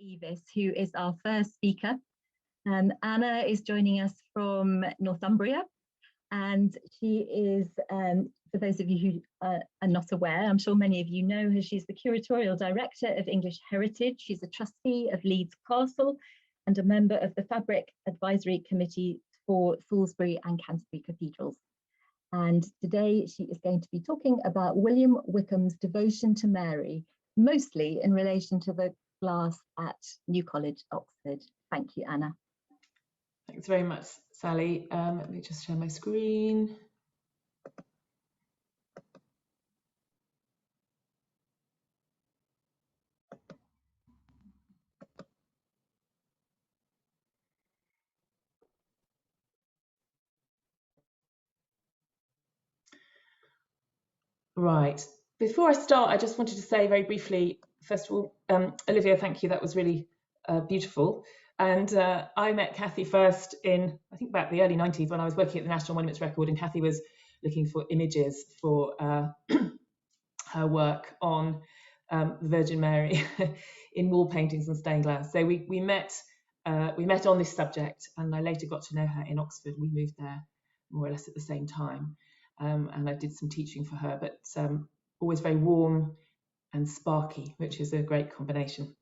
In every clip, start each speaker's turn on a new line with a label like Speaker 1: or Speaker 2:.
Speaker 1: Eavis, who is our first speaker. Anna is joining us from Northumbria, and she is, for those of you who are not aware, I'm sure many of you know her, she's the Curatorial Director of English Heritage. She's a trustee of Leeds Castle and a member of the Fabric Advisory Committee for Salisbury and Canterbury Cathedrals. And today she is going to be talking about William Wykeham's devotion to Mary, mostly in relation to the glass at New College, Oxford. Thank you, Anna.
Speaker 2: Thanks very much, Sally. Let me just share my screen. Right. Before I start, I just wanted to say very briefly, first of all, Olivia, thank you. That was really beautiful. And I met Kathy first in, I think, about the early 90s when I was working at the National Monuments Record, and Kathy was looking for images for her work on the Virgin Mary in wall paintings and stained glass. So we met on this subject, and I later got to know her in Oxford. We moved there more or less at the same time. And I did some teaching for her, but always very warm and sparky, which is a great combination.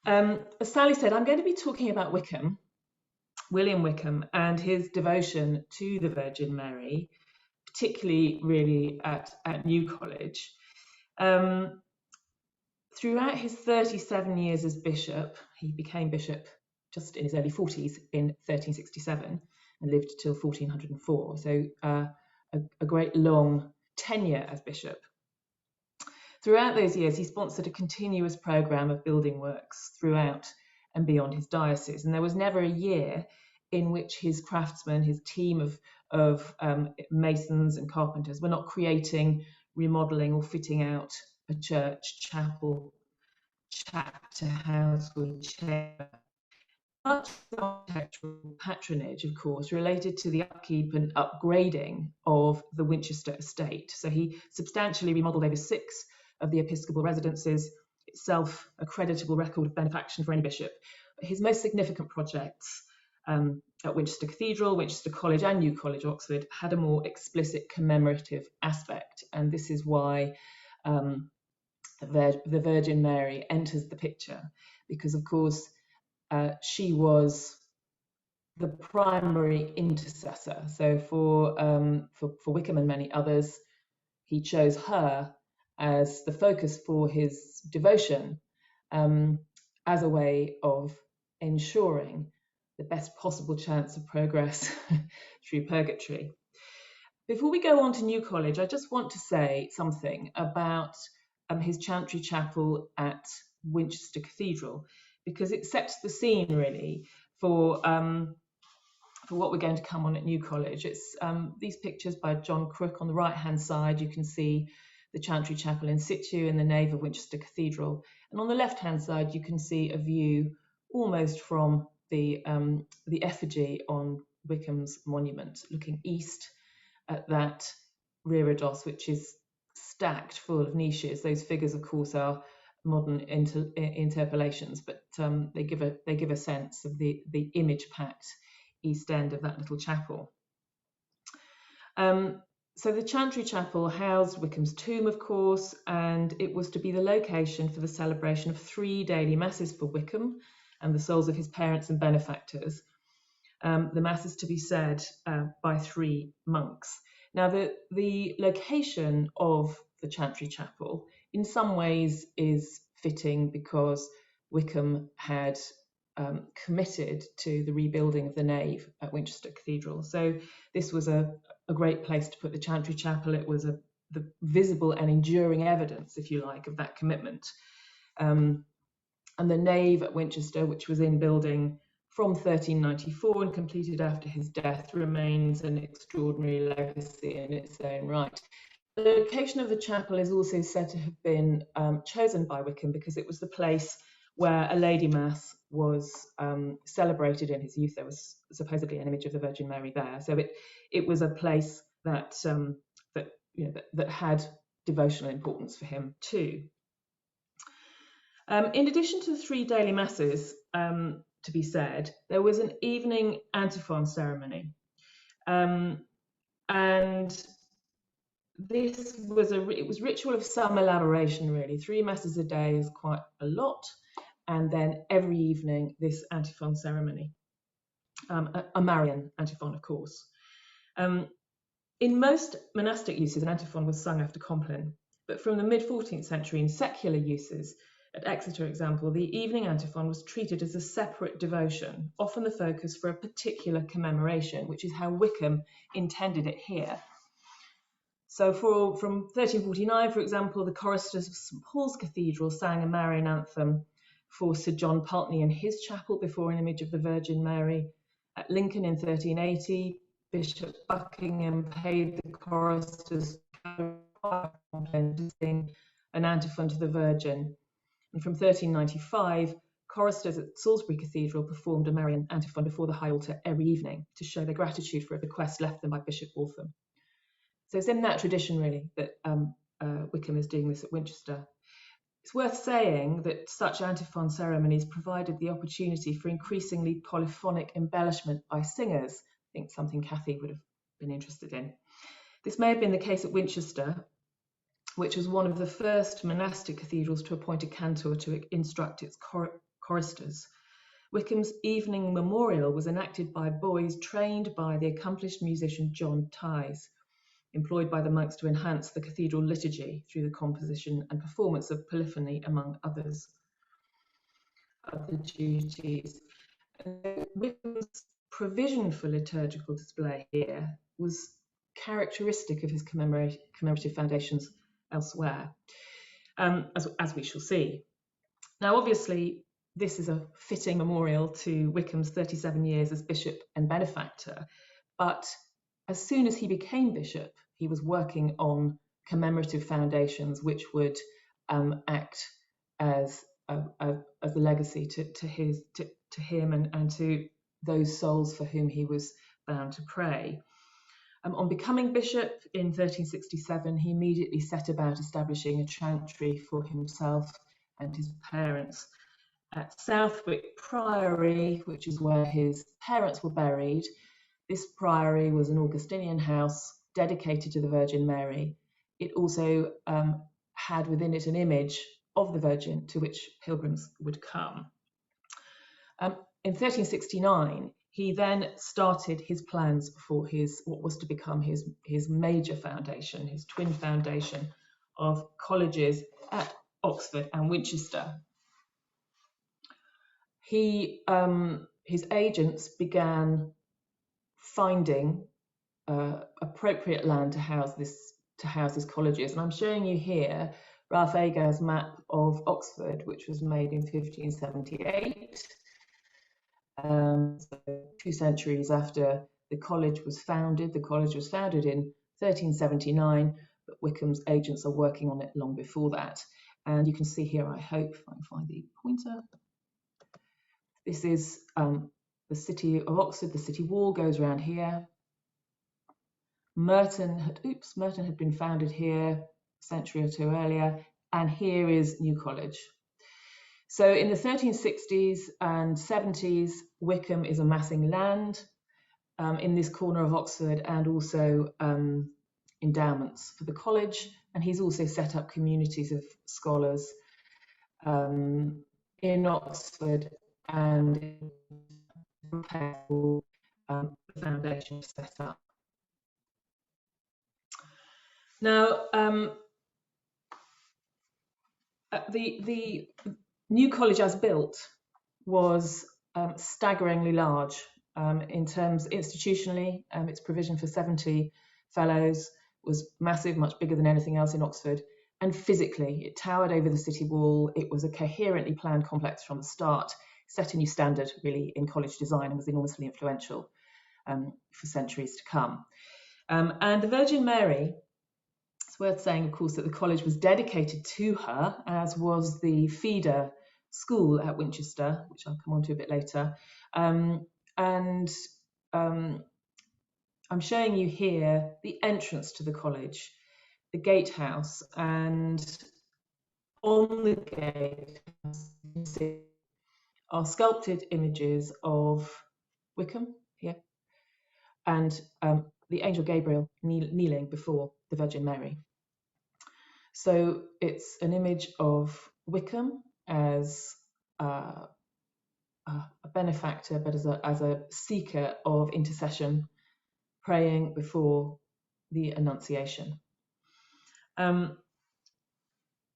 Speaker 2: As Sally said, I'm going to be talking about Wykeham, William Wykeham, and his devotion to the Virgin Mary, particularly really at New College. Throughout his 37 years as bishop, he became bishop just in his early 40s in 1367 and lived till 1404. So a great long tenure as bishop. Throughout those years, he sponsored a continuous programme of building works throughout and beyond his diocese, and there was never a year in which his craftsmen, his team of masons and carpenters were not creating, remodelling or fitting out a church, chapel, chapter house or chamber. Much of the architectural patronage, of course, related to the upkeep and upgrading of the Winchester estate. So he substantially remodelled over 6 of the episcopal residences, itself a creditable record of benefaction for any bishop. His most significant projects at Winchester Cathedral, Winchester College and New College, Oxford, had a more explicit commemorative aspect. And this is why the Virgin Mary enters the picture, because, of course, she was the primary intercessor. So for Wykeham and many others, he chose her as the focus for his devotion, as a way of ensuring the best possible chance of progress through purgatory. Before we go on to New College, I just want to say something about his chantry chapel at Winchester Cathedral, because it sets the scene really for what we're going to come on at New College. It's these pictures by John Crook. On the right-hand side, you can see the chantry chapel in situ in the nave of Winchester Cathedral, and on the left-hand side, you can see a view almost from the effigy on Wykeham's monument, looking east at that reredos, which is stacked full of niches. Those figures, of course, are modern interpolations, but they give a sense of the image-packed east end of that little chapel. So the chantry chapel housed Wykeham's tomb, of course, and it was to be the location for the celebration of 3 daily masses for Wykeham and the souls of his parents and benefactors. The mass is to be said by 3 monks. Now, the location of the chantry chapel in some ways is fitting, because Wykeham had committed to the rebuilding of the nave at Winchester Cathedral. So this was a great place to put the chantry chapel. It was the visible and enduring evidence, if you like, of that commitment. And the nave at Winchester, which was in building from 1394 and completed after his death, remains an extraordinary legacy in its own right. The location of the chapel is also said to have been chosen by Wykeham because it was the place where a Lady Mass was celebrated in his youth. There was supposedly an image of the Virgin Mary there, so it was a place that that had devotional importance for him too. In addition to the 3 daily masses to be said, there was an evening Antiphon ceremony. And this was it was ritual of some elaboration, really. 3 masses a day is quite a lot. And then every evening, this Antiphon ceremony, a Marian Antiphon, of course. In most monastic uses, an Antiphon was sung after Compline, but from the mid-14th century in secular uses, at Exeter, example, the evening Antiphon was treated as a separate devotion, often the focus for a particular commemoration, which is how Wykeham intended it here. So from 1349, for example, the choristers of St Paul's Cathedral sang a Marian anthem for Sir John Pulteney in his chapel before an image of the Virgin Mary. At Lincoln in 1380, Bishop Buckingham paid the choristers to sing an antiphon to the Virgin. And from 1395, choristers at Salisbury Cathedral performed a Marian antiphon before the high altar every evening to show their gratitude for a bequest left them by Bishop Waltham. So it's in that tradition, really, that Wykeham is doing this at Winchester. It's worth saying that such antiphon ceremonies provided the opportunity for increasingly polyphonic embellishment by singers. I think something Cathy would have been interested in. This may have been the case at Winchester, which was one of the first monastic cathedrals to appoint a cantor to instruct its choristers. Wykeham's evening memorial was enacted by boys trained by the accomplished musician John Ties, employed by the monks to enhance the cathedral liturgy through the composition and performance of polyphony, among others. Other duties. Wykeham's provision for liturgical display here was characteristic of his commemorative foundations elsewhere, as we shall see. Now, obviously, this is a fitting memorial to Wykeham's 37 years as bishop and benefactor, but as soon as he became bishop, he was working on commemorative foundations which would act as a legacy to him and to those souls for whom he was bound to pray. On becoming bishop in 1367, he immediately set about establishing a chantry for himself and his parents at Southwick Priory, which is where his parents were buried. This priory was an Augustinian house dedicated to the Virgin Mary. It also had within it an image of the Virgin to which pilgrims would come. In 1369, he then started his plans for what was to become his major foundation, his twin foundation of colleges at Oxford and Winchester. His agents began finding appropriate land to house his colleges, and I'm showing you here Ralph Agar's map of Oxford, which was made in 1578. So 2 centuries after the college was founded. The college was founded in 1379, but Wykeham's agents are working on it long before that. And you can see here, I hope, if I can find the pointer. This is the city of Oxford. The city wall goes around here. Merton had been founded here a century or 2 earlier, and here is New College. So in the 1360s and 70s, Wykeham is amassing land in this corner of Oxford and also endowments for the college. And he's also set up communities of scholars in Oxford and prepare for the foundation to set up. Now, the New College as built was staggeringly large in terms institutionally. Its provision for 70 fellows was massive, much bigger than anything else in Oxford. And physically, it towered over the city wall. It was a coherently planned complex from the start, set a new standard really in college design, and was enormously influential for centuries to come. And the Virgin Mary, it's worth saying, of course, that the college was dedicated to her, as was the feeder school at Winchester, which I'll come on to a bit later. I'm showing you here the entrance to the college, the gatehouse, and on the gate are sculpted images of Wykeham here and the angel Gabriel kneeling before the Virgin Mary. So it's an image of Wykeham as a benefactor, but as a seeker of intercession, praying before the Annunciation.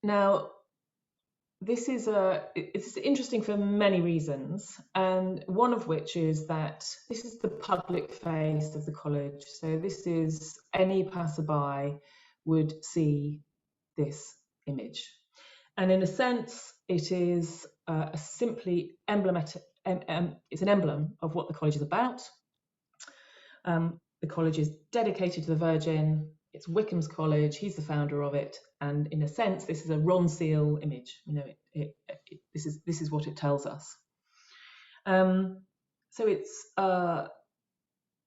Speaker 2: Now, this is it's interesting for many reasons, and one of which is that this is the public face of the college. So this is, any passerby would see this image. And in a sense, it is a simply emblematic, it's an emblem of what the college is about. The college is dedicated to the Virgin. It's Wykeham's college. He's the founder of it, and in a sense, this is a Ronseal image. You know, this is what it tells us. So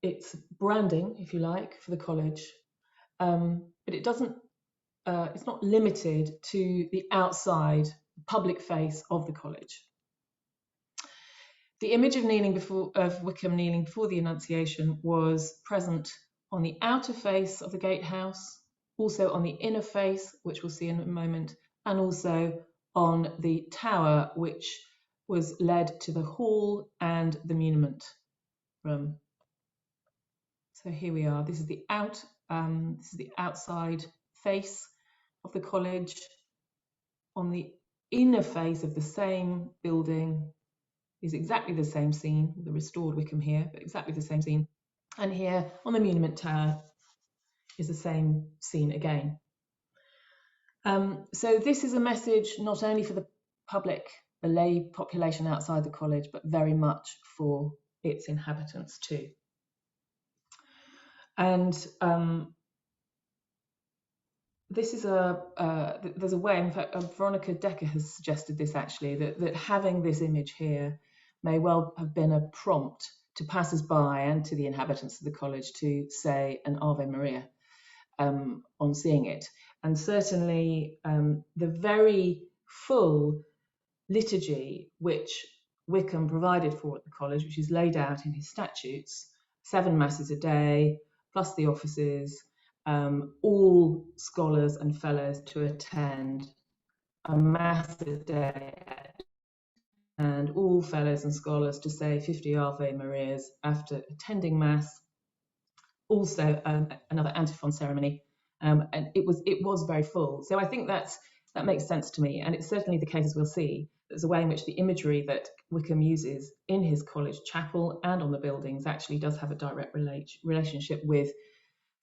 Speaker 2: it's branding, if you like, for the college, but it doesn't. It's not limited to the outside public face of the college. The image of Wykeham kneeling before the Annunciation was present on the outer face of the gatehouse, also on the inner face, which we'll see in a moment, and also on the tower, which was led to the hall and the muniment room. So here we are. This is the outside face of the college. On the inner face of the same building is exactly the same scene, the restored Wykeham here, but exactly the same scene. And here on the Muniment Tower is the same scene again. So this is a message not only for the public, the lay population outside the college, but very much for its inhabitants too. And this is there's a way, in fact, Veronica Decker has suggested this actually, that having this image here may well have been a prompt to passers-by and to the inhabitants of the college to say an Ave Maria on seeing it. And certainly the very full liturgy which Wykeham provided for at the college, which is laid out in his statutes, 7 masses a day, plus the offices, all scholars and fellows to attend a mass a day, and all fellows and scholars to say 50 Ave Marias after attending mass. Also another Antiphon ceremony, and it was very full. So I think that makes sense to me, and it's certainly the case, as we'll see. There's a way in which the imagery that Wykeham uses in his college chapel and on the buildings actually does have a direct relationship with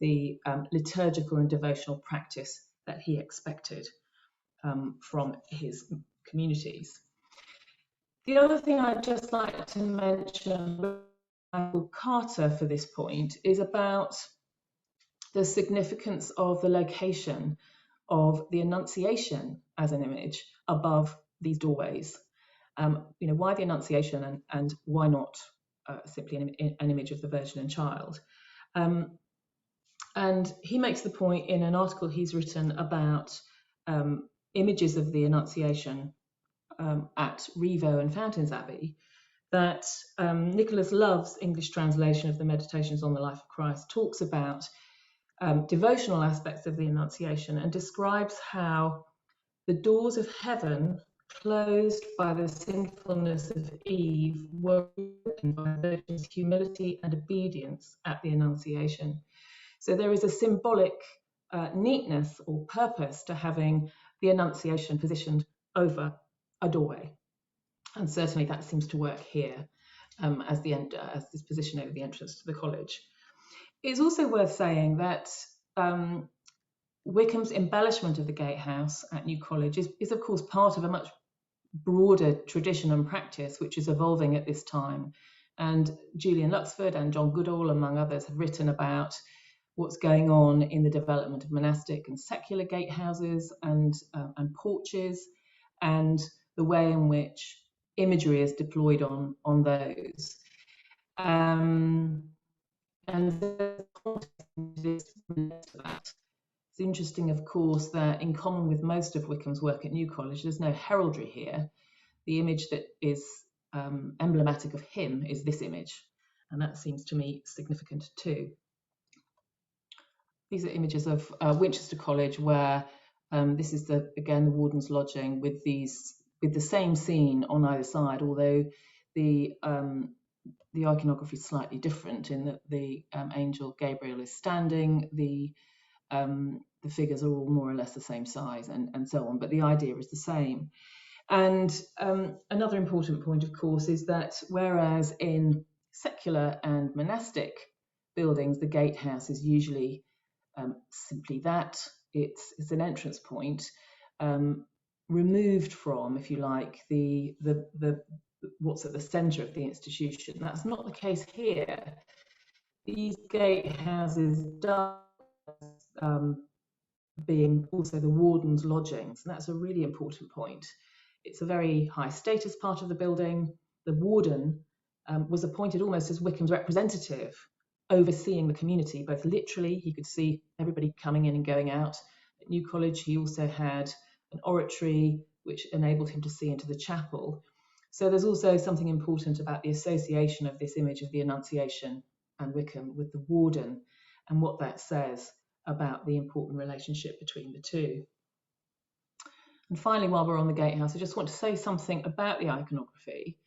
Speaker 2: the liturgical and devotional practice that he expected from his communities. The other thing I'd just like to mention, Michael Carter, for this point, is about the significance of the location of the Annunciation as an image above these doorways. Why the Annunciation and why not simply an image of the Virgin and Child? And he makes the point in an article he's written about images of the Annunciation at Rievaulx and Fountains Abbey, that Nicholas Love's English translation of the Meditations on the Life of Christ talks about devotional aspects of the Annunciation and describes how the doors of heaven, closed by the sinfulness of Eve, were opened by the Virgin's humility and obedience at the Annunciation. So there is a symbolic neatness or purpose to having the Annunciation positioned over a doorway, and certainly that seems to work here as this position over the entrance to the college. It's also worth saying that Wykeham's embellishment of the gatehouse at New College is of course part of a much broader tradition and practice which is evolving at this time. And Julian Luxford and John Goodall, among others, have written about what's going on in the development of monastic and secular gatehouses and porches, and the way in which imagery is deployed on those. And the context relates to that. It's interesting, of course, that in common with most of Wykeham's work at New College, there's no heraldry here. the image that is emblematic of him is this image, and that seems to me significant too. These are images of Winchester College, where this is again the warden's lodging with the same scene on either side, although the iconography is slightly different in that the angel Gabriel is standing, the figures are all more or less the same size, and so on, but the idea is the same. And another important point, of course, is that whereas in secular and monastic buildings, the gatehouse is usually simply that, it's an entrance point, removed from, if you like, the what's at the centre of the institution. That's not the case here. These gatehouses being also the warden's lodgings, and that's a really important point. It's a very high status part of the building. The warden was appointed almost as Wykeham's representative, overseeing the community, both literally, he could see everybody coming in and going out. At New College, he also had an oratory which enabled him to see into the chapel. So there's also something important about the association of this image of the Annunciation and Wykeham with the warden, and what that says about the important relationship between the two. And finally, while we're on the gatehouse, I just want to say something about the iconography.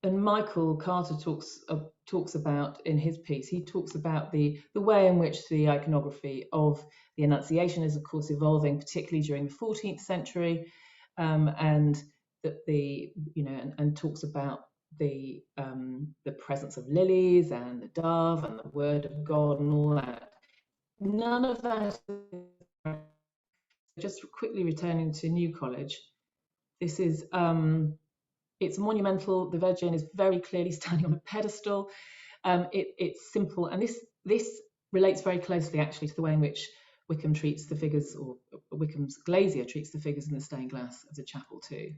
Speaker 2: And Michael Carter talks about, in his piece, he talks about the way in which the iconography of the Annunciation is, of course, evolving, particularly during the 14th century, and that and talks about the presence of lilies and the dove and the Word of God and all that. None of that. Just quickly returning to New College, this is. It's monumental. The Virgin is very clearly standing on a pedestal. It's simple, and this relates very closely actually to the way in which Wykeham treats the figures, or Wykeham's glazier treats the figures in the stained glass of the chapel too.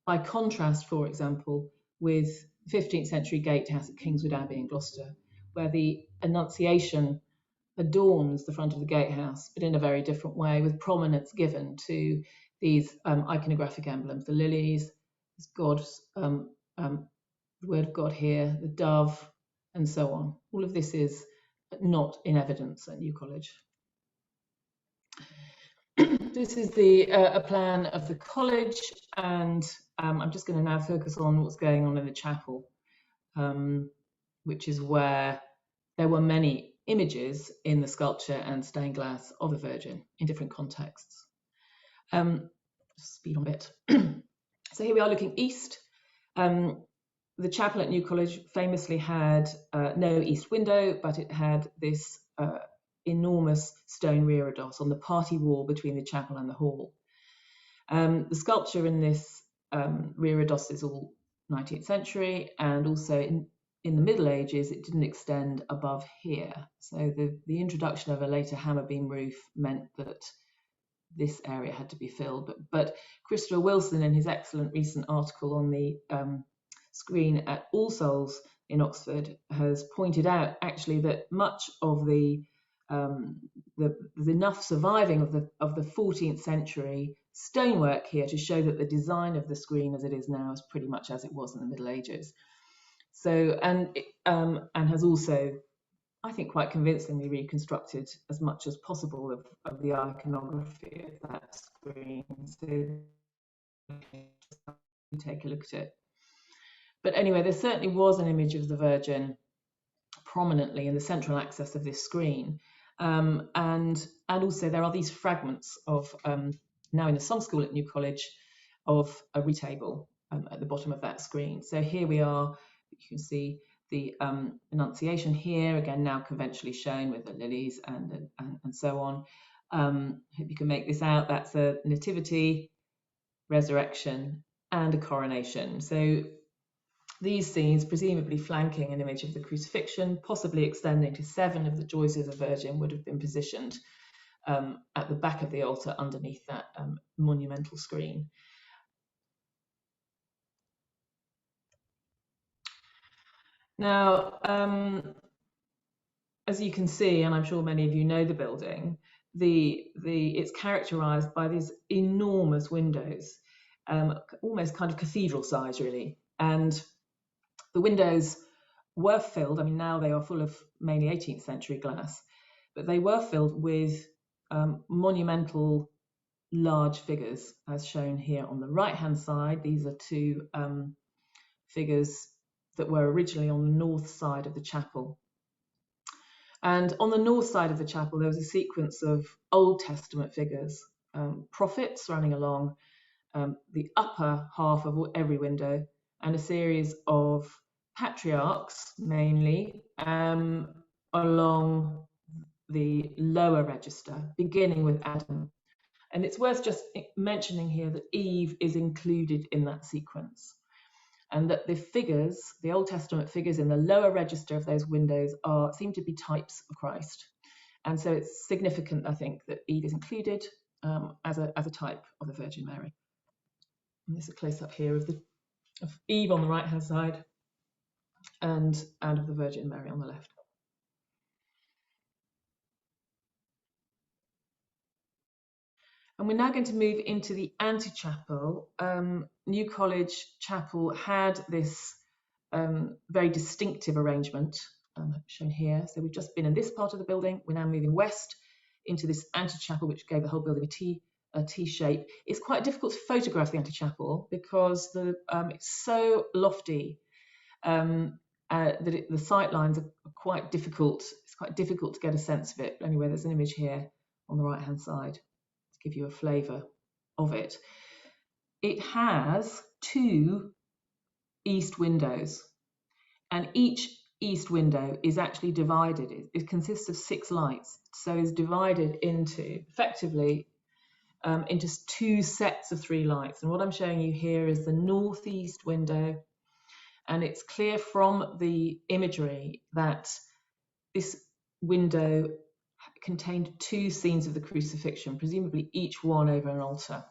Speaker 2: By contrast, for example, with the 15th century gatehouse at Kingswood Abbey in Gloucester, where the Annunciation adorns the front of the gatehouse, but in a very different way, with prominence given to these iconographic emblems, the lilies, God's the Word of God here, the dove, and so on. All of this is not in evidence at New College. This is a plan of the college, and I'm just going to now focus on what's going on in the chapel, which is where there were many images in the sculpture and stained glass of the Virgin in different contexts. Just speed on a bit. So here we are looking east. The chapel at New College famously had no east window, but it had this enormous stone reredos on the party wall between the chapel and the hall. The sculpture in this reredos is all 19th century, and also in the Middle Ages it didn't extend above here. So the introduction of a later hammer beam roof meant that this area had to be filled. But Christopher Wilson, in his excellent recent article on the screen at All Souls in Oxford, has pointed out actually that much of there's enough surviving of the 14th century stonework here to show that the design of the screen as it is now is pretty much as it was in the Middle Ages. So and has also, I think, quite convincingly reconstructed as much as possible of the iconography of that screen. So take a look at it. But anyway, there certainly was an image of the Virgin prominently in the central axis of this screen. And also there are these fragments of, now in the Song School at New College, of a retable at the bottom of that screen. So here we are, you can see the Annunciation here, again now conventionally shown with the lilies and so on. Hope you can make this out. That's a nativity, resurrection, and a coronation. So these scenes, presumably flanking an image of the crucifixion, possibly extending to 7 of the joys of the Virgin, would have been positioned at the back of the altar underneath that monumental screen. Now, as you can see, and I'm sure many of you know the building, it's characterised by these enormous windows. almost kind of cathedral size, really. And the windows were filled, I mean, now they are full of mainly 18th century glass, but they were filled with monumental large figures, as shown here on the right-hand side. These are two figures that were originally on the north side of the chapel. And on the north side of the chapel, there was a sequence of Old Testament figures, prophets running along the upper half of every window, and a series of patriarchs, mainly, along the lower register, beginning with Adam. And it's worth just mentioning here that Eve is included in that sequence, and that the figures, the Old Testament figures in the lower register of those windows, seem to be types of Christ. And so it's significant, I think, that Eve is included as a type of the Virgin Mary. And there's a close-up here of Eve on the right-hand side and of the Virgin Mary on the left. And we're now going to move into the antechapel. New College Chapel had this very distinctive arrangement shown here. So we've just been in this part of the building. We're now moving west into this antechapel, which gave the whole building a T shape. It's quite difficult to photograph the antechapel because it's so lofty that the sight lines are quite difficult. It's quite difficult to get a sense of it. Anyway, there's an image here on the right-hand side to give you a flavour of it. It has 2 east windows, and each east window is actually divided. It consists of 6 lights, so is divided effectively into 2 sets of 3 lights. And what I'm showing you here is the northeast window, and it's clear from the imagery that this window contained 2 scenes of the crucifixion, presumably each one over an altar.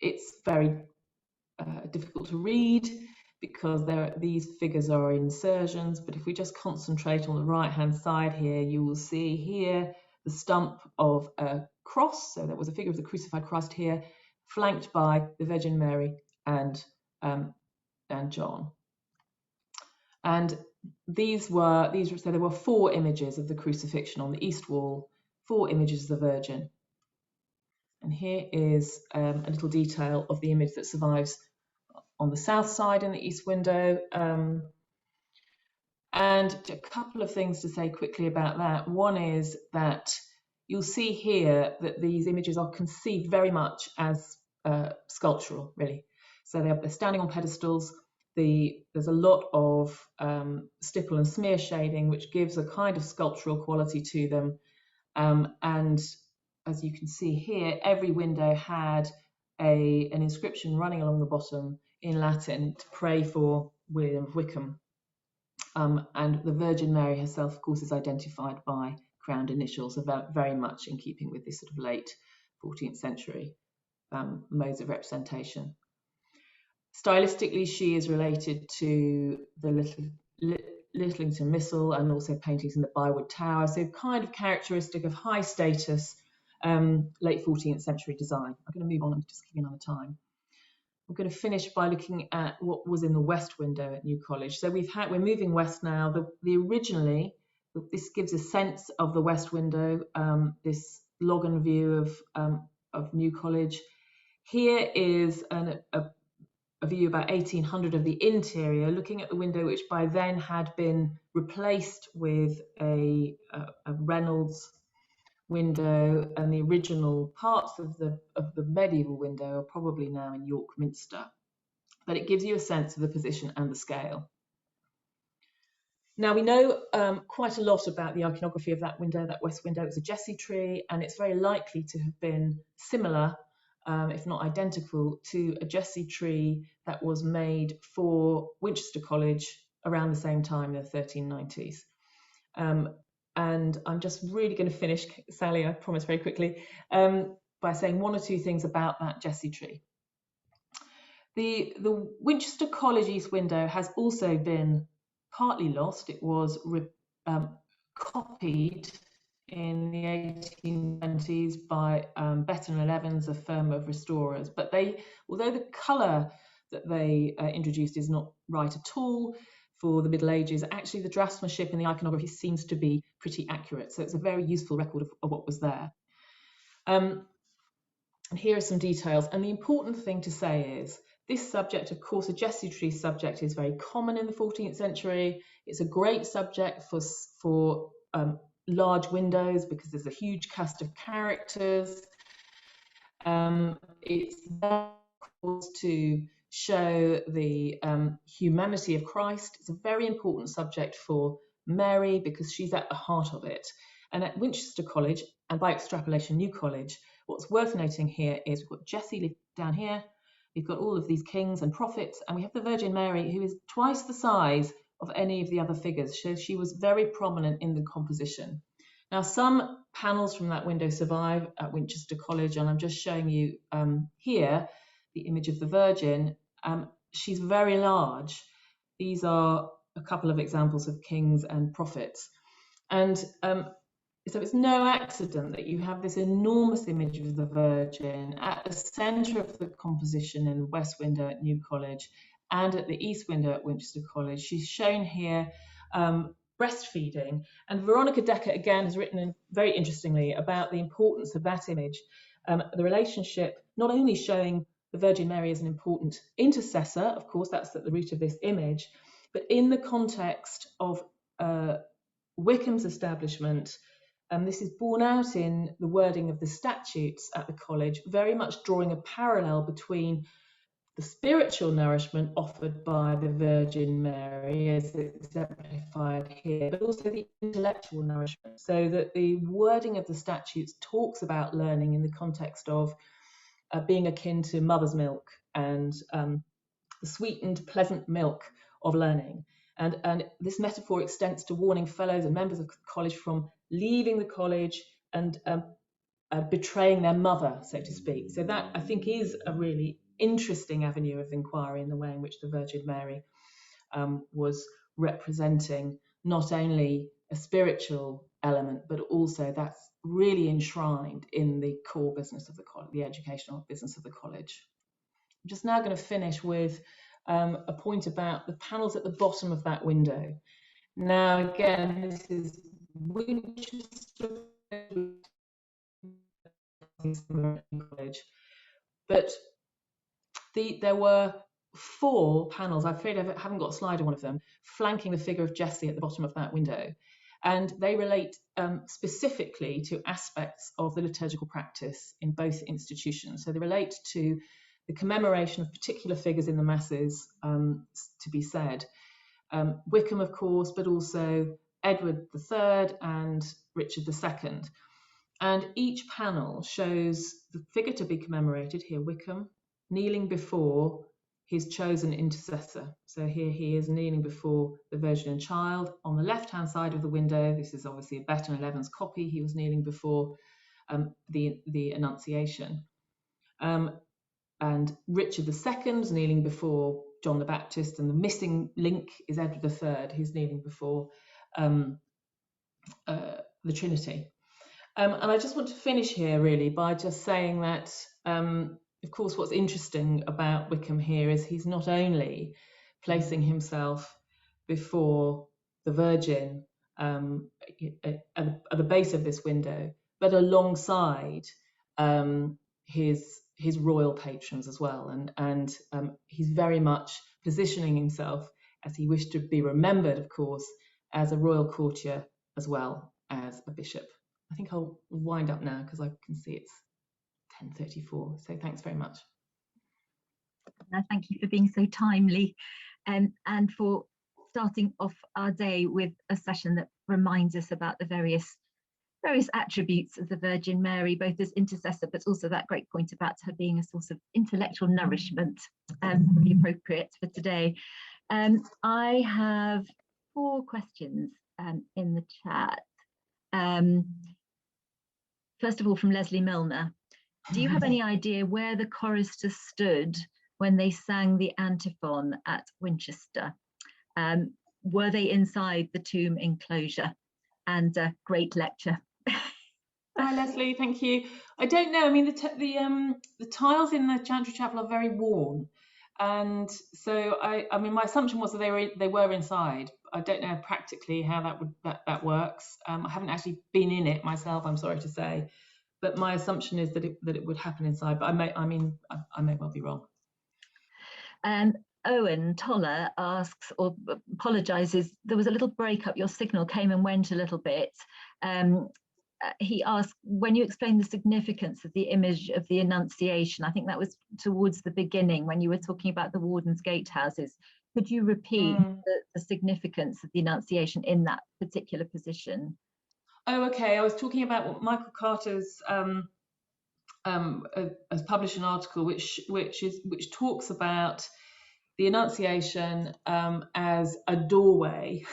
Speaker 2: It's very difficult to read because these figures are insertions, but if we just concentrate on the right-hand side here, you will see here the stump of a cross. So there was a figure of the crucified Christ here, flanked by the Virgin Mary and John. And so there were 4 images of the crucifixion on the east wall, 4 images of the Virgin. And here is a little detail of the image that survives on the south side in the east window. And a couple of things to say quickly about that. One is that you'll see here that these images are conceived very much as sculptural, really. So they're standing on pedestals. There's a lot of stipple and smear shading, which gives a kind of sculptural quality to them. And as you can see here, every window had an inscription running along the bottom in Latin to pray for William of Wykeham. And the Virgin Mary herself, of course, is identified by crowned initials, very much in keeping with this sort of late 14th century modes of representation. Stylistically, she is related to the Littlington Missal and also paintings in the Bywood Tower, so kind of characteristic of high status late 14th century design. I'm going to move on and just give you another time. I'm going to finish by looking at what was in the west window at New College. So we're moving west now. Originally, this gives a sense of the west window, this login view of New College. Here is a view about 1800 of the interior, looking at the window, which by then had been replaced with a Reynolds window, and the original parts of the medieval window are probably now in York Minster. But it gives you a sense of the position and the scale. Now we know quite a lot about the iconography of that window, that west window. It's a Jesse tree, and it's very likely to have been similar, if not identical, to a Jesse tree that was made for Winchester College around the same time in the 1390s. And I'm just really going to finish, Sally, I promise very quickly, by saying 1 or 2 things about that Jesse tree. The Winchester College East window has also been partly lost. It was copied in the 1820s by Betton and Evans, a firm of restorers. But although the colour that they introduced is not right at all for the Middle Ages, actually the draftsmanship and the iconography seems to be pretty accurate. So it's a very useful record of what was there. And here are some details. And the important thing to say is this subject, of course, a Jesuitry subject is very common in the 14th century. It's a great subject for large windows because there's a huge cast of characters. It's there, of course, to show the humanity of Christ. It's a very important subject for Mary because she's at the heart of it. And at Winchester College, and by extrapolation New College, what's worth noting here is we've got Jessie down here, we've got all of these kings and prophets, and we have the Virgin Mary, who is twice the size of any of the other figures. So she was very prominent in the composition. Now, some panels from that window survive at Winchester College, and I'm just showing you here the image of the Virgin. She's very large. These are a couple of examples of kings and prophets. And so it's no accident that you have this enormous image of the Virgin at the centre of the composition in the west window at New College and at the east window at Winchester College. She's shown here breastfeeding, and Veronica Decker again has written very interestingly about the importance of that image, the relationship, not only showing the Virgin Mary as an important intercessor, of course that's at the root of this image, but in the context of Wykeham's establishment. This is borne out in the wording of the statutes at the college, very much drawing a parallel between the spiritual nourishment offered by the Virgin Mary, as exemplified here, but also the intellectual nourishment, so that the wording of the statutes talks about learning in the context of being akin to mother's milk and the sweetened, pleasant milk of learning. And this metaphor extends to warning fellows and members of the college from leaving the college and betraying their mother, so to speak. So that, I think, is a really interesting avenue of inquiry in the way in which the Virgin Mary was representing not only a spiritual element, but also that's really enshrined in the core business of the college, the educational business of the college. I'm just now going to finish with a point about the panels at the bottom of that window. Now, again, this is Winchester College, but there were 4 panels, I'm afraid I haven't got a slide on one of them, flanking the figure of Jessie at the bottom of that window. And they relate specifically to aspects of the liturgical practice in both institutions. So they relate to the commemoration of particular figures in the masses to be said. Wykeham, of course, but also Edward III and Richard II. And each panel shows the figure to be commemorated, here Wykeham, kneeling before his chosen intercessor. So here he is kneeling before the Virgin and Child. On the left-hand side of the window, this is obviously a Betton and Evans copy, he was kneeling before the Annunciation. And Richard II kneeling before John the Baptist, and the missing link is Edward III, who's kneeling before the Trinity. And I just want to finish here really by just saying that, of course, what's interesting about Wykeham here is he's not only placing himself before the Virgin at the base of this window, but alongside his royal patrons as well, and he's very much positioning himself, as he wished to be remembered, of course, as a royal courtier as well as a bishop. I think I'll wind up now because I can see it's 10:34. So thanks very much.
Speaker 1: Thank you for being so timely and for starting off our day with a session that reminds us about the various attributes of the Virgin Mary, both as intercessor, but also that great point about her being a source of intellectual nourishment, really appropriate for today. I have 4 questions in the chat. First of all, from Leslie Milner. Do you have any idea where the choristers stood when they sang the Antiphon at Winchester? Were they inside the tomb enclosure? And great lecture.
Speaker 2: Hi, Leslie. Thank you. I don't know. I mean, the tiles in the Chantry Chapel are very worn, and so I mean, my assumption was that they were inside. I don't know practically how that works. I haven't actually been in it myself, I'm sorry to say, but my assumption is that it would happen inside. But I may well be wrong.
Speaker 1: Owen Toller asks or apologises. There was a little break-up. Your signal came and went a little bit. He asked, when you explained the significance of the image of the Annunciation, I think that was towards the beginning when you were talking about the Warden's Gatehouses. Could you repeat the significance of the Annunciation in that particular position?
Speaker 2: Oh, okay. I was talking about Michael Carter's has published an article which talks about the Annunciation as a doorway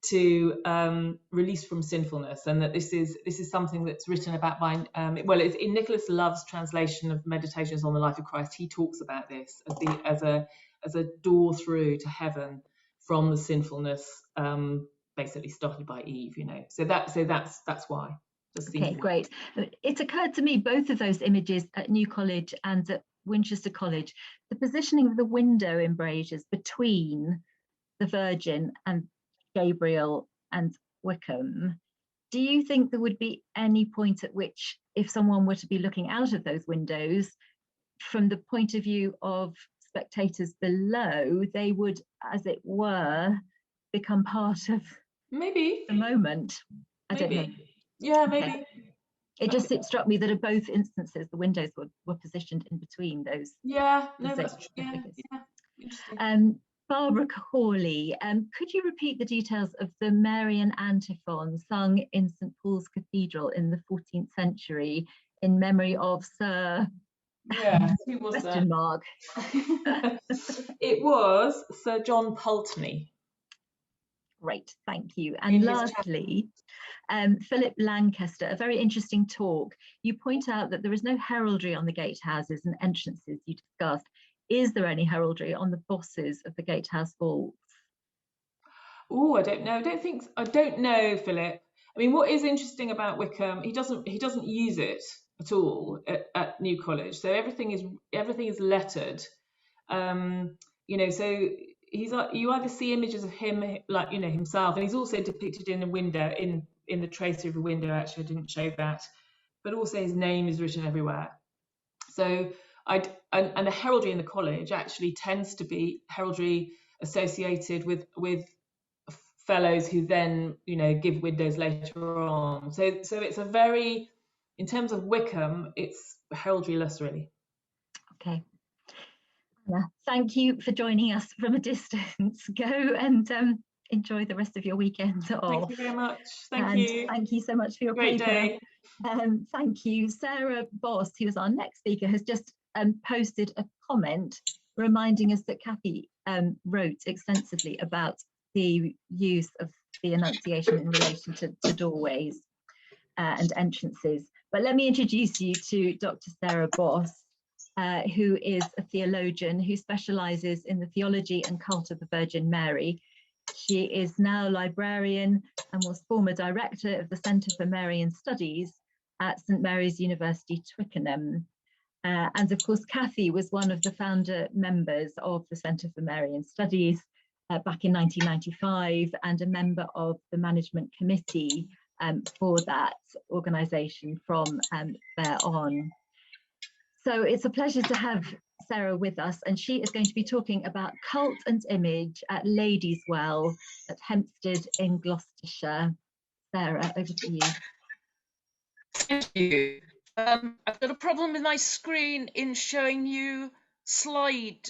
Speaker 2: to release from sinfulness, and that this is something that's written about by it's in Nicholas Love's translation of Meditations on the Life of Christ. He talks about this as a door through to heaven from the sinfulness basically started by Eve. So that's why.
Speaker 1: Okay, great. It occurred to me both of those images at New College and at Winchester College, the positioning of the window embrasures between the Virgin and Gabriel and Wykeham. Do you think there would be any point at which, if someone were to be looking out of those windows, from the point of view of spectators below, they would, as it were, become part of
Speaker 2: maybe
Speaker 1: the moment? I don't know.
Speaker 2: Yeah, maybe.
Speaker 1: Okay. It struck me that at both instances the windows were positioned in between those.
Speaker 2: Yeah, no, that's true. Yeah,
Speaker 1: interesting. Barbara Hawley, could you repeat the details of the Marian Antiphon sung in St Paul's Cathedral in the 14th century in memory of Sir?
Speaker 2: Yeah, who was
Speaker 1: question mark.
Speaker 2: It was Sir John Pulteney.
Speaker 1: Great, thank you. And lastly, Philip Lancaster, a very interesting talk. You point out that there is no heraldry on the gatehouses and entrances you discussed. Is there any heraldry on the bosses of the gatehouse vaults?
Speaker 2: Oh, I don't know. I don't know, Philip. I mean, what is interesting about Wykeham, he doesn't use it at all at New College. So everything is lettered. So you either see images of him, like himself, and he's also depicted in a window in the tracery of a window. Actually, I didn't show that, but also his name is written everywhere. So and the heraldry in the college actually tends to be heraldry associated with fellows who then give windows later on. So it's a very, in terms of Wykeham, it's heraldry-less really.
Speaker 1: Okay. Thank you for joining us from a distance. Go and enjoy the rest of your weekend off.
Speaker 2: Thank you very much. Thank you.
Speaker 1: Thank you so much for your
Speaker 2: Great
Speaker 1: paper.
Speaker 2: Day.
Speaker 1: Thank you. Sarah Boss, who is our next speaker, has just posted a comment reminding us that Kathy wrote extensively about the use of the Annunciation in relation to doorways and entrances. But let me introduce you to Dr. Sarah Boss, who is a theologian who specialises in the theology and cult of the Virgin Mary. She is now librarian and was former director of the Centre for Marian Studies at St Mary's University, Twickenham. And of course, Kathy was one of the founder members of the Centre for Marian Studies back in 1995 and a member of the management committee for that organisation from there on. So it's a pleasure to have Sarah with us, and she is going to be talking about cult and image at Ladies' Well at Hempstead in Gloucestershire. Sarah, over to you.
Speaker 3: Thank you. I've got a problem with my screen in showing you the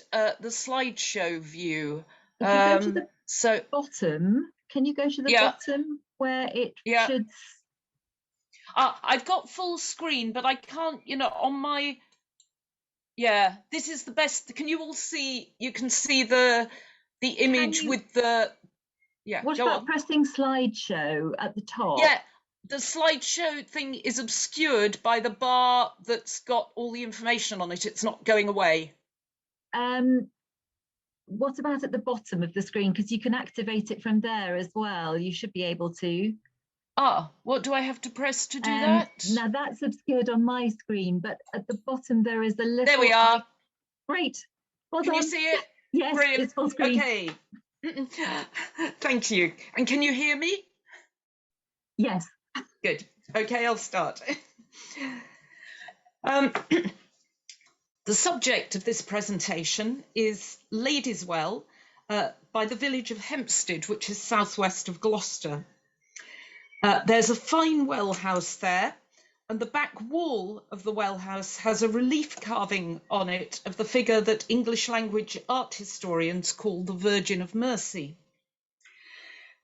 Speaker 3: slideshow view.
Speaker 1: If you go to the bottom, can you go to the bottom where it should?
Speaker 3: I've got full screen, but I can't, on my. Yeah, this is the best. Can you all see? You can see the image with the. Yeah.
Speaker 1: What about pressing slideshow at the top?
Speaker 3: Yeah. The slideshow thing is obscured by the bar that's got all the information on it. It's not going away.
Speaker 1: What about at the bottom of the screen? Because you can activate it from there as well. You should be able to.
Speaker 3: What do I have to press to do that?
Speaker 1: Now that's obscured on my screen, but at the bottom there is a little.
Speaker 3: There we are.
Speaker 1: Great. Well
Speaker 3: Can
Speaker 1: done.
Speaker 3: you see it?
Speaker 1: Yes,
Speaker 3: Brilliant.
Speaker 1: it's full screen.
Speaker 3: Okay. Thank you. And can you hear me?
Speaker 1: Yes.
Speaker 3: Good. Okay, I'll start. The subject of this presentation is Ladies' Well by the village of Hempstead, which is southwest of Gloucester. There's a fine well house there, and the back wall of the well house has a relief carving on it of the figure that English language art historians call the Virgin of Mercy.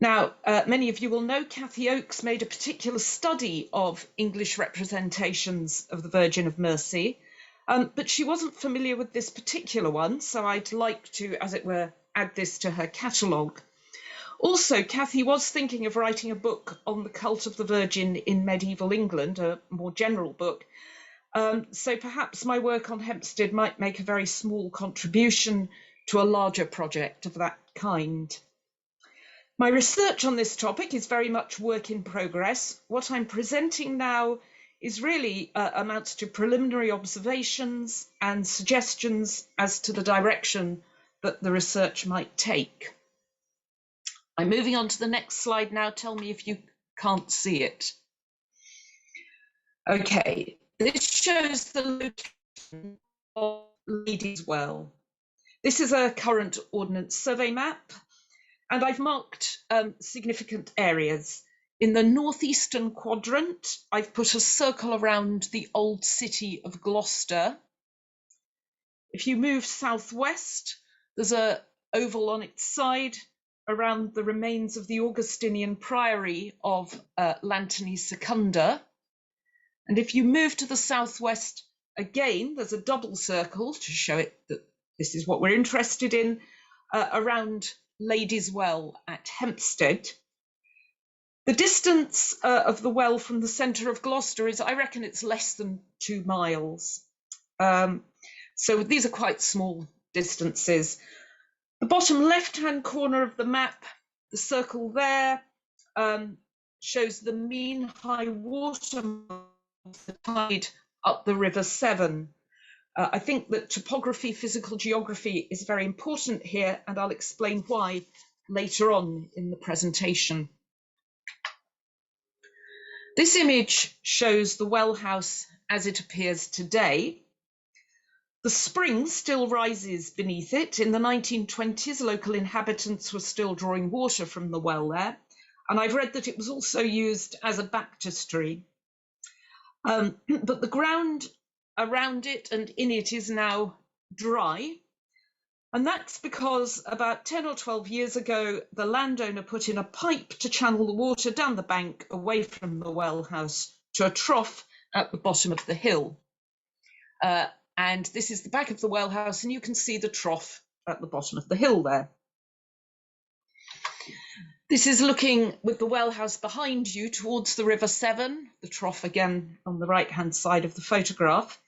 Speaker 3: Now, many of you will know Cathy Oakes made a particular study of English representations of the Virgin of Mercy, but she wasn't familiar with this particular one, so I'd like to, as it were, add this to her catalogue. Also, Cathy was thinking of writing a book on the cult of the Virgin in medieval England, a more general book. So perhaps my work on Hempstead might make a very small contribution to a larger project of that kind. My research on this topic is very much work in progress. What I'm presenting now is really amounts to preliminary observations and suggestions as to the direction that the research might take. I'm moving on to the next slide now. Tell me if you can't see it. Okay, this shows the location of Ladies' Well. This is a current Ordnance Survey Map, and I've marked significant areas. In the northeastern quadrant, I've put a circle around the old city of Gloucester. If you move southwest, there's an oval on its side around the remains of the Augustinian priory of Lantany Secunda. And if you move to the southwest again, there's a double circle to show it that this is what we're interested in, around Ladies' Well at Hempstead. The distance of the well from the centre of Gloucester is, I reckon it's less than 2 miles. So these are quite small distances. The bottom left-hand corner of the map, the circle there, shows the mean high water of the tide up the River Severn. I think that topography, physical geography is very important here, and I'll explain why later on in the presentation. This image shows the well house as it appears today. The spring still rises beneath it. In the 1920s, local inhabitants were still drawing water from the well there, and I've read that it was also used as a baptistry. But the ground around it and in it is now dry, and that's because about 10 or 12 years ago, the landowner put in a pipe to channel the water down the bank away from the well house to a trough at the bottom of the hill. And this is the back of the well house, and you can see the trough at the bottom of the hill there. This is looking with the well house behind you towards the River Severn, the trough again on the right-hand side of the photograph.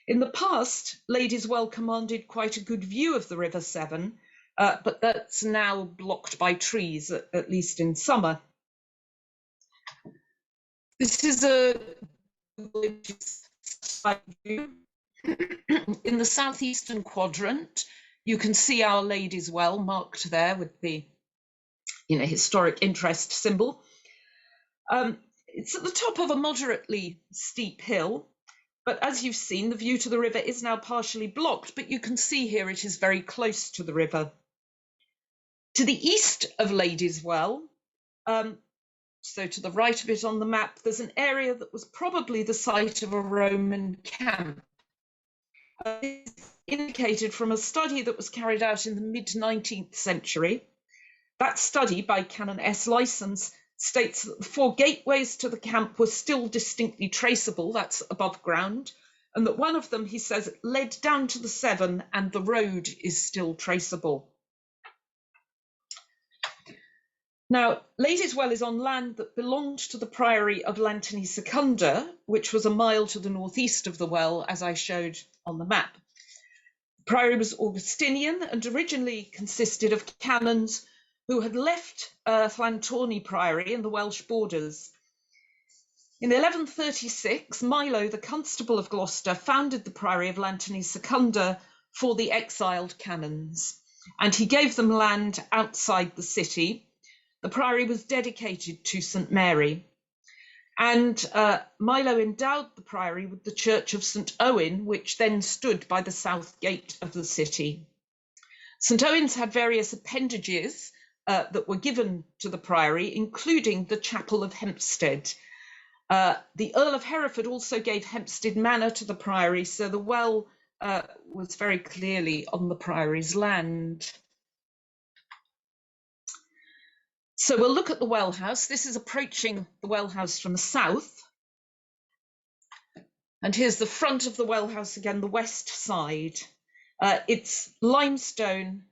Speaker 3: In the past, Ladies' Well commanded quite a good view of the River Severn, but that's now blocked by trees, at least in summer. This is a view. In the southeastern quadrant, you can see Our Ladies' Well marked there with the historic interest symbol. It's at the top of a moderately steep hill, but as you've seen, the view to the river is now partially blocked, but you can see here it is very close to the river. To the east of Ladies' Well, so to the right of it on the map, there's an area that was probably the site of a Roman camp. It's indicated from a study that was carried out in the mid-19th century. That study, by Canon S. License, states that the 4 gateways to the camp were still distinctly traceable, that's above ground, and that one of them, he says, led down to the Severn and the road is still traceable. Now, Ladies' Well is on land that belonged to the priory of Lantany Secunda, which was a mile to the northeast of the well, as I showed on the map. The priory was Augustinian and originally consisted of canons who had left Llantawny Priory in the Welsh borders. In 1136, Milo, the Constable of Gloucester, founded the Priory of Lantony Secunda for the exiled canons, and he gave them land outside the city. The priory was dedicated to St Mary, and Milo endowed the priory with the Church of St Owen, which then stood by the south gate of the city. St Owen's had various appendages that were given to the priory, including the chapel of Hempstead. The Earl of Hereford also gave Hempstead Manor to the priory, so the well was very clearly on the priory's land. So we'll look at the well house. This is approaching the well house from the south. And here's the front of the well house again, the west side. It's limestone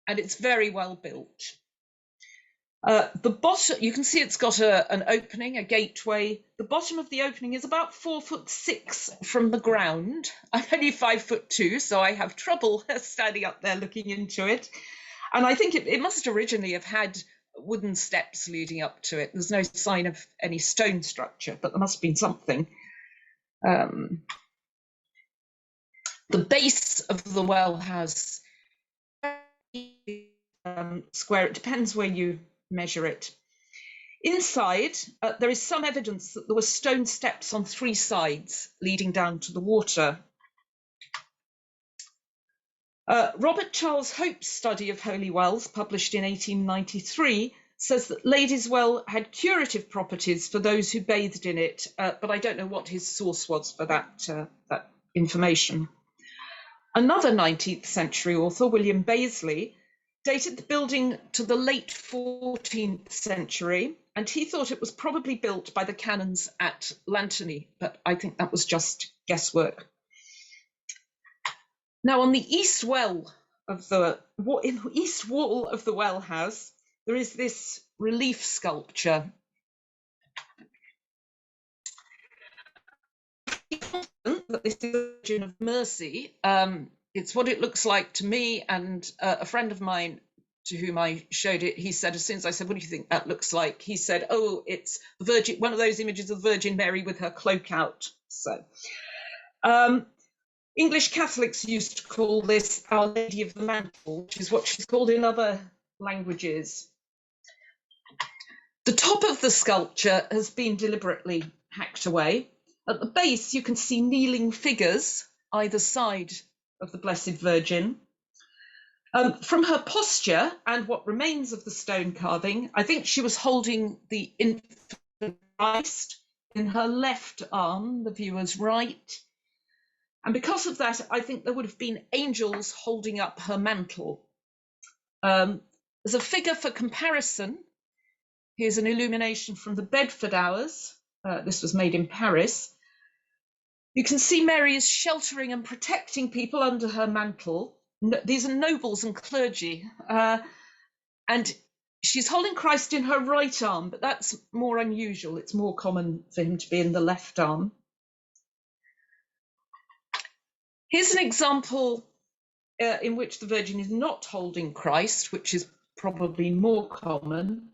Speaker 3: and it's very well built. The bottom, you can see it's got an opening, a gateway. The bottom of the opening is about 4'6" from the ground. I'm only 5'2", so I have trouble standing up there looking into it. And I think it must originally have had wooden steps leading up to it. There's no sign of any stone structure, but there must have been something. The base of the well house, square, it depends where you measure it. Inside, there is some evidence that there were stone steps on 3 sides leading down to the water. Robert Charles Hope's study of holy wells, published in 1893, says that Ladies' Well had curative properties for those who bathed in it, but I don't know what his source was for that information. Another 19th century author, William Bazley, dated the building to the late 14th century, and he thought it was probably built by the canons at Lantony, but I think that was just guesswork. Now, on the east wall of the well house, there is this relief sculpture. That this is the Virgin of Mercy. It's what it looks like to me, and a friend of mine to whom I showed it, he said, as soon as I said, "What do you think that looks like?" He said, "Oh, it's the Virgin, one of those images of the Virgin Mary with her cloak out." So, English Catholics used to call this Our Lady of the Mantle, which is what she's called in other languages. The top of the sculpture has been deliberately hacked away. At the base, you can see kneeling figures either side of the Blessed Virgin. From her posture and what remains of the stone carving, I think she was holding the infant Christ in her left arm, the viewer's right. And because of that, I think there would have been angels holding up her mantle. As a figure for comparison, here's an illumination from the Bedford Hours. This was made in Paris. You can see Mary is sheltering and protecting people under her mantle. These are nobles and clergy. And she's holding Christ in her right arm, but that's more unusual. It's more common for him to be in the left arm. Here's an example in which the Virgin is not holding Christ, which is probably more common.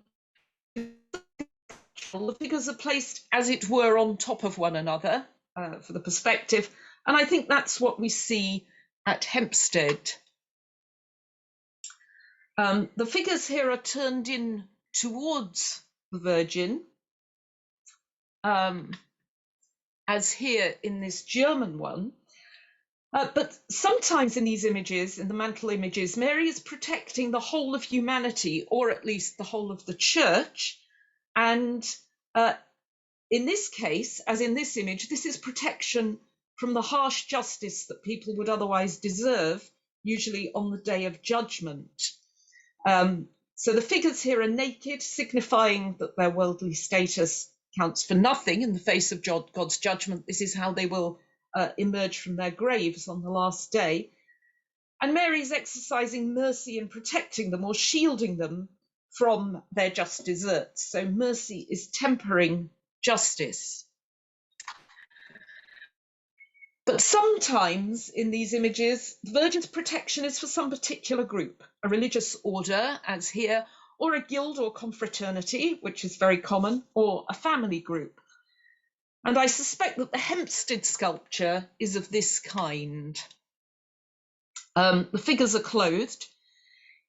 Speaker 3: The figures are placed, as it were, on top of one another for the perspective, and I think that's what we see at Hempstead. The figures here are turned in towards the Virgin, as here in this German one. But sometimes in these images, in the mantle images, Mary is protecting the whole of humanity, or at least the whole of the church. And in this case, as in this image, this is protection from the harsh justice that people would otherwise deserve, usually on the day of judgment. So the figures here are naked, signifying that their worldly status counts for nothing in the face of God's judgment. This is how they will emerge from their graves on the last day. And Mary is exercising mercy and protecting them or shielding them from their just deserts. So mercy is tempering justice. But sometimes in these images, the Virgin's protection is for some particular group, a religious order, as here, or a guild or confraternity, which is very common, or a family group. And I suspect that the Hempstead sculpture is of this kind. The figures are clothed.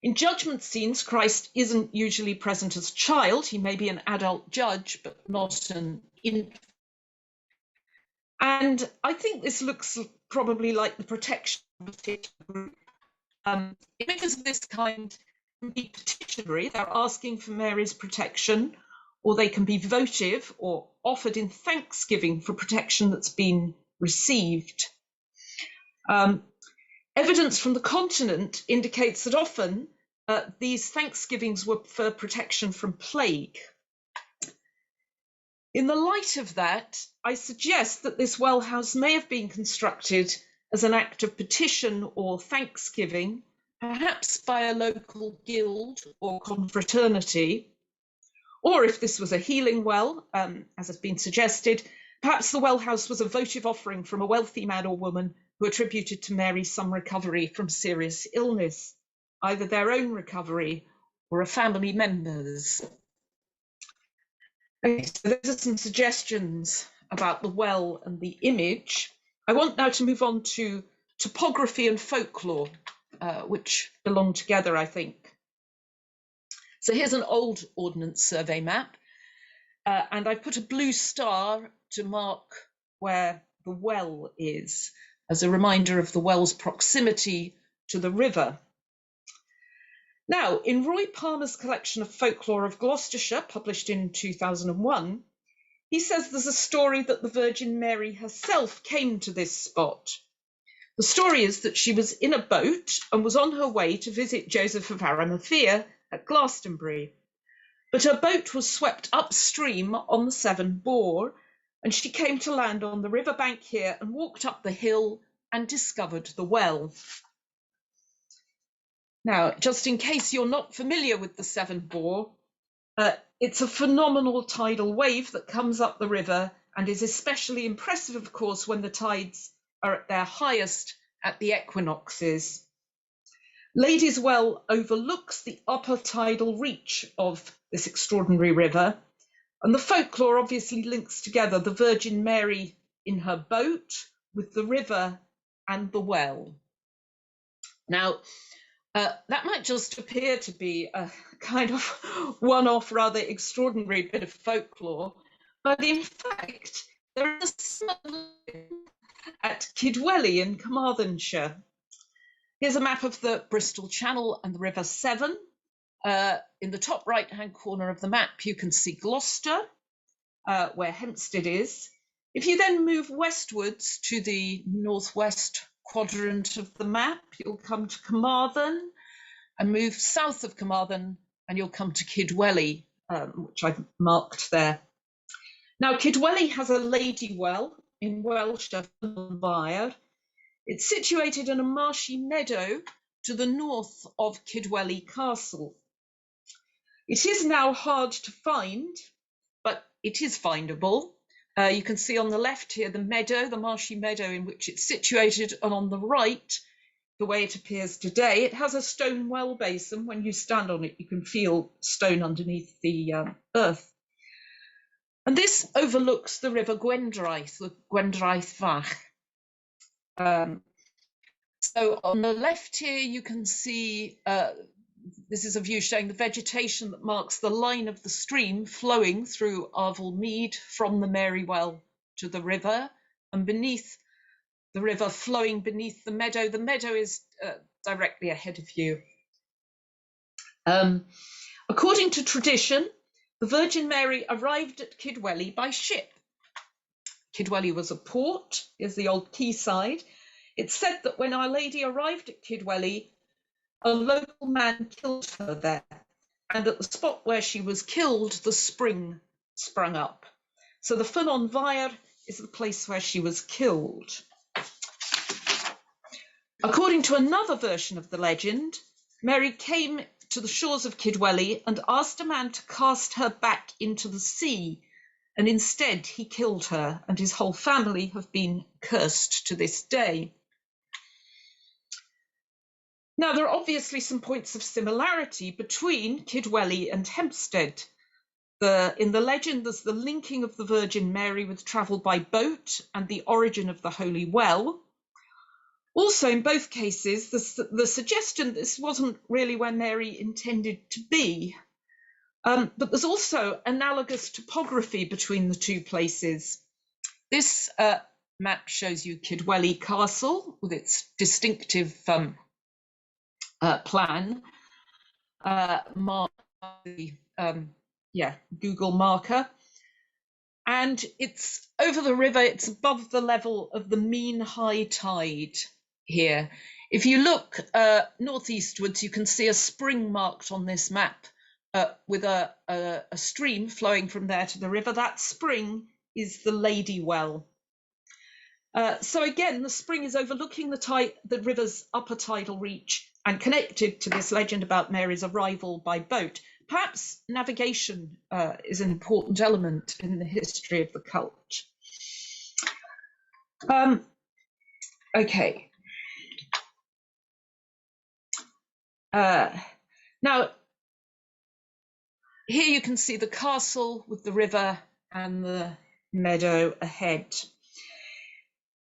Speaker 3: In judgment scenes, Christ isn't usually present as a child. He may be an adult judge, but not an infant. And I think this looks probably like the protection of a particular group. Images of this kind can be petitionary. They're asking for Mary's protection, or they can be votive or offered in thanksgiving for protection that's been received. Evidence from the continent indicates that often these thanksgivings were for protection from plague. In the light of that, I suggest that this well house may have been constructed as an act of petition or thanksgiving, perhaps by a local guild or confraternity, or if this was a healing well, as has been suggested, perhaps the well house was a votive offering from a wealthy man or woman who attributed to Mary some recovery from serious illness, either their own recovery or a family member's. Okay, so those are some suggestions about the well and the image. I want now to move on to topography and folklore, which belong together, I think. So here's an old Ordnance Survey map, and I've put a blue star to mark where the well is, as a reminder of the well's proximity to the river. Now, in Roy Palmer's collection of folklore of Gloucestershire, published in 2001, he says there's a story that the Virgin Mary herself came to this spot. The story is that she was in a boat and was on her way to visit Joseph of Arimathea at Glastonbury. But her boat was swept upstream on the Severn Bore, and she came to land on the riverbank here and walked up the hill and discovered the well. Now, just in case you're not familiar with the Severn Bore, it's a phenomenal tidal wave that comes up the river and is especially impressive, of course, when the tides are at their highest at the equinoxes. Ladies Well overlooks the upper tidal reach of this extraordinary river, and the folklore obviously links together the Virgin Mary in her boat with the river and the well. Now, that might just appear to be a kind of one-off, rather extraordinary bit of folklore, but in fact, there is a similar at Kidwelly in Carmarthenshire. Here's a map of the Bristol Channel and the River Severn. In the top right-hand corner of the map, you can see Gloucester, where Hempstead is. If you then move westwards to the northwest quadrant of the map, you'll come to Carmarthen, and move south of Carmarthen and you'll come to Kidwelly, which I've marked there. Now, Kidwelly has a lady well in Welsh, Vire. It's situated in a marshy meadow to the north of Kidwelly Castle. It is now hard to find, but it is findable. You can see on the left here the meadow, the marshy meadow in which it's situated, and on the right, the way it appears today. It has a stone well basin. When you stand on it, you can feel stone underneath the earth. And this overlooks the River Gwendraeth, the Gwendraeth Fach. So on the left here, you can see, this is a view showing the vegetation that marks the line of the stream flowing through Arvell Mead from the Mary Well to the river, and beneath the river flowing beneath the meadow. The meadow is directly ahead of you. According to tradition, the Virgin Mary arrived at Kidwelly by ship. Kidwelly was a port, is the old quayside. It's said that when Our Lady arrived at Kidwelly, a local man killed her there, and at the spot where she was killed, the spring sprung up. So the Ffynnon Vire is the place where she was killed. According to another version of the legend, Mary came to the shores of Kidwelly and asked a man to cast her back into the sea, and instead he killed her, and his whole family have been cursed to this day. Now, there are obviously some points of similarity between Kidwelly and Hempstead. In the legend, there's the linking of the Virgin Mary with travel by boat and the origin of the Holy Well. Also, in both cases, the suggestion this wasn't really where Mary intended to be. But there's also analogous topography between the two places. This map shows you Kidwelly Castle with its distinctive plan, Google marker. And it's over the river, it's above the level of the mean high tide here. If you look northeastwards, you can see a spring marked on this map with a stream flowing from there to the river. That spring is the Lady Well. So again, the spring is overlooking the river's upper tidal reach and connected to this legend about Mary's arrival by boat. Perhaps navigation is an important element in the history of the cult. Okay. Now, here you can see the castle with the river and the meadow ahead.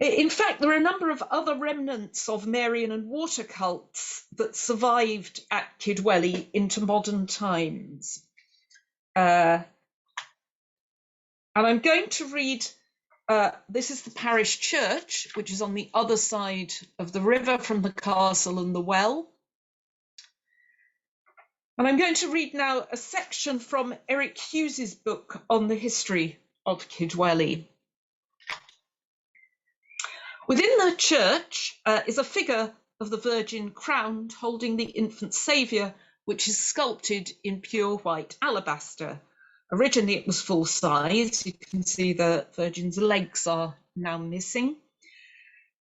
Speaker 3: In fact, there are a number of other remnants of Marian and water cults that survived at Kidwelly into modern times. And I'm going to read, this is the parish church, which is on the other side of the river from the castle and the well. And I'm going to read now a section from Eric Hughes's book on the history of Kidwelly. Within the church is a figure of the Virgin crowned holding the infant Saviour, which is sculpted in pure white alabaster. Originally it was full size. You can see the Virgin's legs are now missing.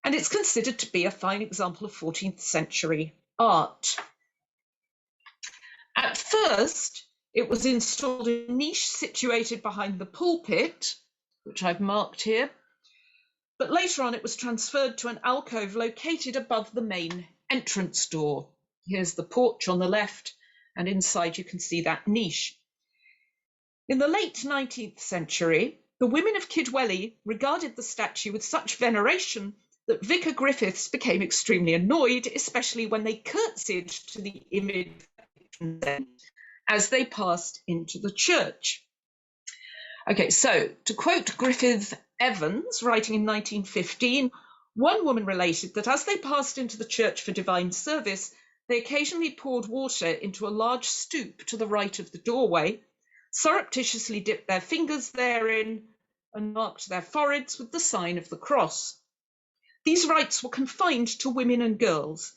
Speaker 3: And it's considered to be a fine example of 14th century art. At first, it was installed in a niche situated behind the pulpit, which I've marked here. But later on, it was transferred to an alcove located above the main entrance door. Here's the porch on the left, and inside you can see that niche. In the late 19th century, the women of Kidwelly regarded the statue with such veneration that Vicar Griffiths became extremely annoyed, especially when they curtsied to the image as they passed into the church. Okay, so to quote Griffith Evans, writing in 1915, one woman related that as they passed into the church for divine service, they occasionally poured water into a large stoop to the right of the doorway, surreptitiously dipped their fingers therein, and marked their foreheads with the sign of the cross. These rites were confined to women and girls,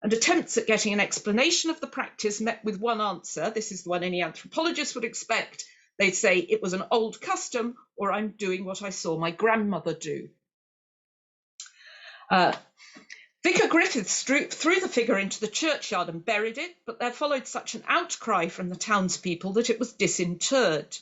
Speaker 3: and attempts at getting an explanation of the practice met with one answer. This is the one any anthropologist would expect. They'd say it was an old custom, or I'm doing what I saw my grandmother do. Vicar Griffiths threw the figure into the churchyard and buried it, but there followed such an outcry from the townspeople that it was disinterred.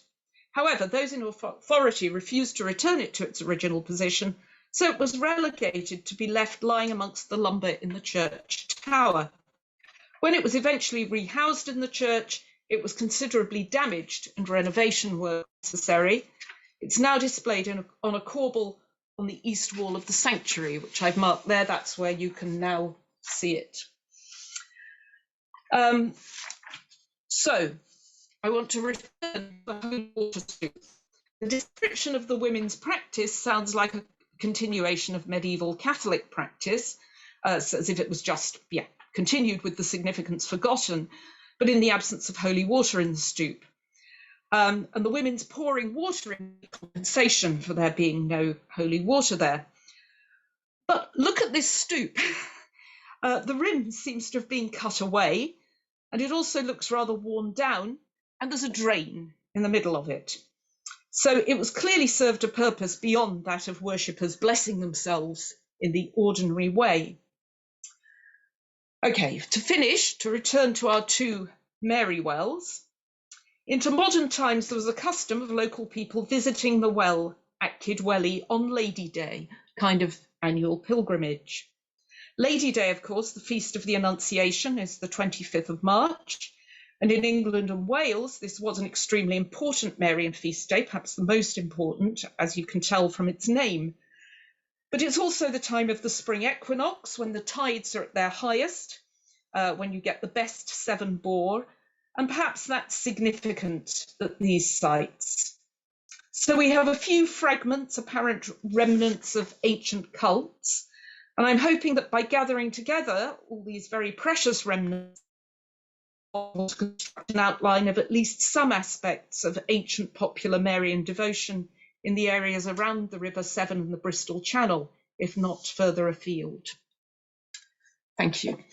Speaker 3: However, those in authority refused to return it to its original position, so it was relegated to be left lying amongst the lumber in the church tower. When it was eventually rehoused in the church, it was considerably damaged and renovation work necessary. It's now displayed on a corbel on the east wall of the sanctuary, which I've marked there. That's where you can now see it. So I want to return to the holy water stoop. The description of the women's practice sounds like a continuation of medieval Catholic practice, as if it was just continued with the significance forgotten, but in the absence of holy water in the stoop. And the women's pouring water in compensation for there being no holy water there. But look at this stoop. The rim seems to have been cut away, and it also looks rather worn down, and there's a drain in the middle of it. So it was clearly served a purpose beyond that of worshippers blessing themselves in the ordinary way. Okay, to finish, to return to our two Mary wells. Into modern times, there was a custom of local people visiting the well at Kidwelly on Lady Day, kind of annual pilgrimage. Lady Day, of course, the Feast of the Annunciation, is the 25th of March, And in England and Wales, this was an extremely important Marian feast day, perhaps the most important, as you can tell from its name. But it's also the time of the spring equinox, when the tides are at their highest, when you get the best 7 boar, and perhaps that's significant at these sites. So we have a few fragments, apparent remnants of ancient cults, and I'm hoping that by gathering together all these very precious remnants, to construct an outline of at least some aspects of ancient popular Marian devotion in the areas around the River Severn and the Bristol Channel, if not further afield. Thank you.